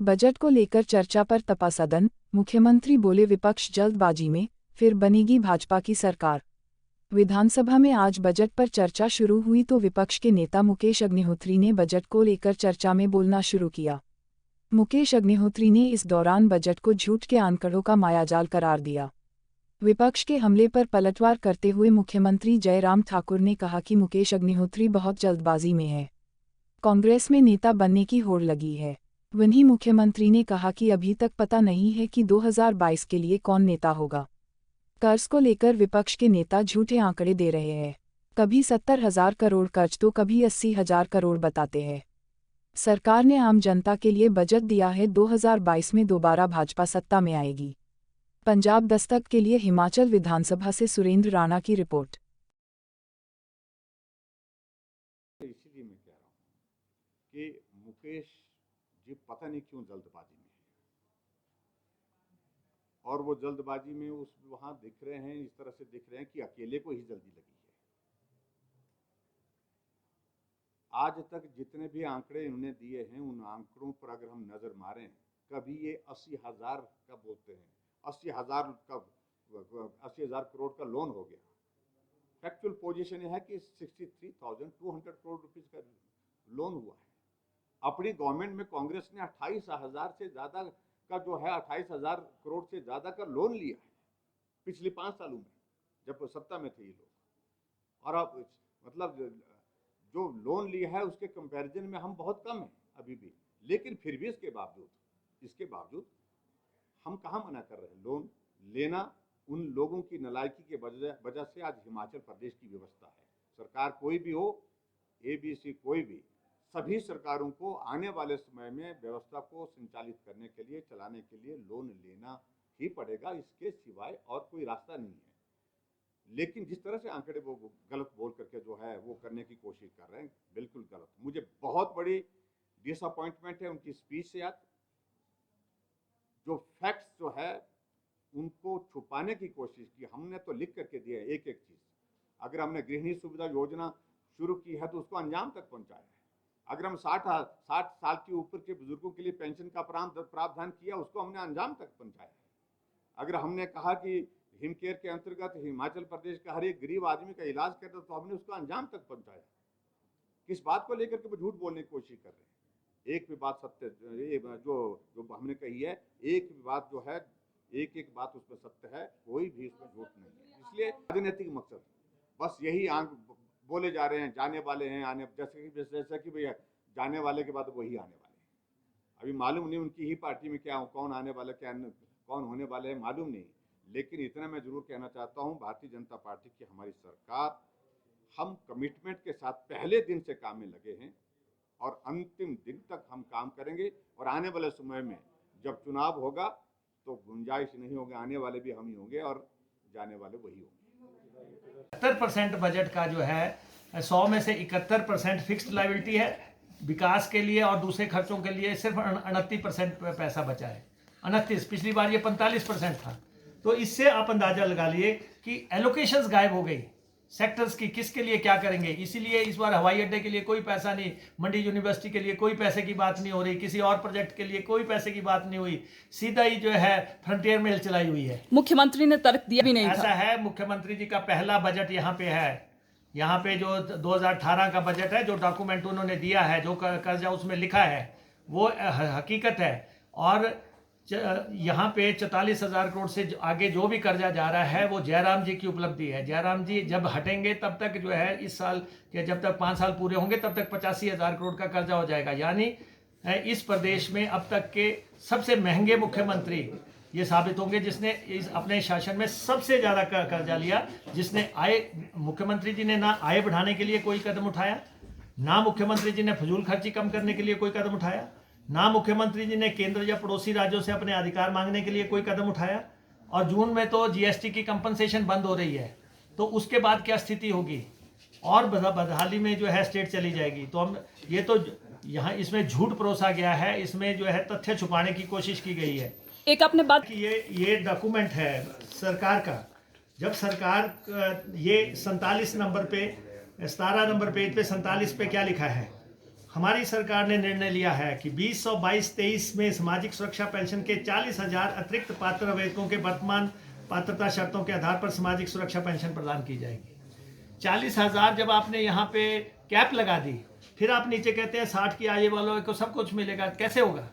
Budget को लेकर चर्चा पर तपा सदन, मुख्यमंत्री बोले विपक्ष जल्दबाजी में, फिर बनेगी भाजपा की सरकार। विधानसभा में आज बजट पर चर्चा शुरू हुई तो विपक्ष के नेता मुकेश अग्निहोत्री ने बजट को लेकर चर्चा में बोलना शुरू किया। मुकेश अग्निहोत्री ने इस दौरान बजट को झूठ के आंकड़ों का मायाजाल करार दिया। विपक्ष के हमले पर पलटवार करते हुए मुख्यमंत्री जयराम ठाकुर ने कहा कि मुकेश अग्निहोत्री बहुत जल्दबाजी में है। कांग्रेस में नेता बनने की होड़ लगी है। वहीं मुख्यमंत्री ने कहा कि अभी तक पता नहीं है कि 2022 के लिए कौन नेता होगा। कर्ज को लेकर विपक्ष के नेता झूठे आंकड़े दे रहे हैं। कभी 70,000 करोड़ कर्ज तो कभी 80,000 करोड़ बताते हैं। सरकार ने आम जनता के लिए बजट दिया है। 2022 में दोबारा भाजपा सत्ता में आएगी। पंजाब दस्तक के लिए हिमाचल विधानसभा से सुरेंद्र राणा की रिपोर्ट। इसीलिए मैं कह रहा हूँ कि मुकेश जी पता नहीं क्यों जल्दबाजी में है, और वो जल्दबाजी में वहां दिख रहे हैं, इस तरह से दिख रहे हैं कि अकेले को ही जल्दी लगी है। आज तक जितने भी आंकड़े इन्होंने दिए हैं, उन आंकड़ों पर अगर हम नजर मारें, कभी ये 80,000 का बोलते हैं, 80,000 करोड़ का लोन हो गया। फैक्चुअल पोजीशन यह है कि 63,200 करोड़ रुपीस का लोन हुआ है। अपनी गवर्नमेंट में कांग्रेस ने 28,000 से ज्यादा का जो है 28,000 करोड़ से ज्यादा का लोन लिया है पिछले 5 सालों में, जब सत्ता में थे ये लोग। और अब मतलब जो लोन लिया है उसके कंपैरिजन में हम बहुत कम हैं अभी भी, लेकिन फिर भी इसके बावजूद हम कहाँ मना कर रहे हैं। लोन लेना उन लोगों की नालायकी के वजह से आज हिमाचल प्रदेश की व्यवस्था है। सरकार कोई भी हो, ABC कोई भी, सभी सरकारों को आने वाले समय में व्यवस्था को संचालित करने के लिए, चलाने के लिए लोन लेना ही पड़ेगा। इसके सिवाय और कोई रास्ता नहीं है। लेकिन जिस तरह से आंकड़े वो गलत बोल करके जो है वो करने की कोशिश कर रहे हैं, बिल्कुल गलत। मुझे बहुत बड़ी डिसअपॉइंटमेंट है उनकी स्पीच से। आज जो फैक्ट्स जो है उनको छुपाने की कोशिश की। हमने तो लिख करके दिया है एक एक चीज। अगर हमने गृहिणी सुविधा योजना शुरू की है तो उसको अंजाम तक पहुंचाया है। अगर हम 60 साल के ऊपर के बुजुर्गों के लिए पेंशन का प्रावधान किया, उसको हमने अंजाम तक पहुंचाया है। अगर हमने कहा कि हिम केयर के अंतर्गत हिमाचल प्रदेश का हर एक गरीब आदमी का इलाज करता, तो हमने उसको अंजाम तक पहुंचाया। किस बात को लेकर के वो झूठ बोलने की कोशिश कर रहे हैं। एक भी बात सत्य जो हमने कही है, एक भी बात जो है, एक बात उसमें सत्य है, कोई भी उसमें झूठ नहीं है। इसलिए राजनीतिक मकसद बस यही बोले जा रहे हैं, जाने वाले हैं, आने, जैसे कि भैया जाने वाले के बाद वही आने वाले हैं। अभी मालूम नहीं उनकी ही पार्टी में क्या कौन आने वाला, क्या कौन होने वाले हैं, मालूम नहीं। लेकिन इतना मैं जरूर कहना चाहता हूं, भारतीय जनता पार्टी की हमारी सरकार, हम कमिटमेंट के साथ पहले दिन से काम में लगे हैं और अंतिम दिन तक हम काम करेंगे। और आने वाले समय में जब चुनाव होगा तो गुंजाइश नहीं होगी, आने वाले भी हम ही होंगे और जाने वाले वही होंगे। 71% बजट का जो है 100 में से 71% फिक्स्ड लायबिलिटी है विकास के लिए, और दूसरे खर्चों के लिए सिर्फ 29% पैसा बचा है। 29, पिछली बार ये 45% था। तो इससे आप अंदाजा लगा लिए कि एलोकेशंस गायब हो गई सेक्टर्स की, किसके लिए क्या करेंगे। इसीलिए इस बार हवाई अड्डे के लिए कोई पैसा नहीं, मंडी यूनिवर्सिटी के लिए कोई पैसे की बात नहीं हो रही, किसी और प्रोजेक्ट के लिए कोई पैसे की बात नहीं हुई। सीधा ही जो है फ्रंटियर मेल चलाई हुई है। मुख्यमंत्री ने तर्क दिया भी नहीं था। ऐसा है, मुख्यमंत्री जी का पहला बजट यहाँ पे है। यहाँ पे जो 2018 का बजट है, जो डॉक्यूमेंट उन्होंने दिया है, जो कर्जा उसमें लिखा है, वो हकीकत है। और यहाँ पे 44,000 करोड़ से आगे जो भी कर्जा जा रहा है वो जयराम जी की उपलब्धि है। जयराम जी जब हटेंगे तब तक जो है, इस साल के जब तक 5 साल पूरे होंगे तब तक 85,000 करोड़ का कर्जा हो जाएगा। यानी इस प्रदेश में अब तक के सबसे महंगे मुख्यमंत्री ये साबित होंगे, जिसने अपने शासन में सबसे ज़्यादा कर्जा लिया। जिसने मुख्यमंत्री जी ने ना आय बढ़ाने के लिए कोई कदम उठाया, ना मुख्यमंत्री जी ने फजूल खर्ची कम करने के लिए कोई कदम उठाया, ना मुख्यमंत्री जी ने केंद्र या पड़ोसी राज्यों से अपने अधिकार मांगने के लिए कोई कदम उठाया। और जून में तो GST की कंपनसेशन बंद हो रही है, तो उसके बाद क्या स्थिति होगी, और बदहाली में जो है स्टेट चली जाएगी। तो हम ये तो यहाँ इसमें झूठ परोसा गया है, इसमें जो है तथ्य छुपाने की कोशिश की गई है। एक आपने बात कि ये डॉक्यूमेंट है सरकार का। जब सरकार ये 47 नंबर पे, 17 नंबर पेज पे 47 पे क्या लिखा है, हमारी सरकार ने निर्णय लिया है कि 2022-23 में सामाजिक सुरक्षा पेंशन के 40,000 अतिरिक्त पात्र आवेदकों के वर्तमान पात्रता शर्तों के आधार पर सामाजिक सुरक्षा पेंशन प्रदान की जाएगी। 40,000 जब आपने यहाँ पे कैप लगा दी, फिर आप नीचे कहते हैं 60 की आयु वालों को सब कुछ मिलेगा, कैसे होगा?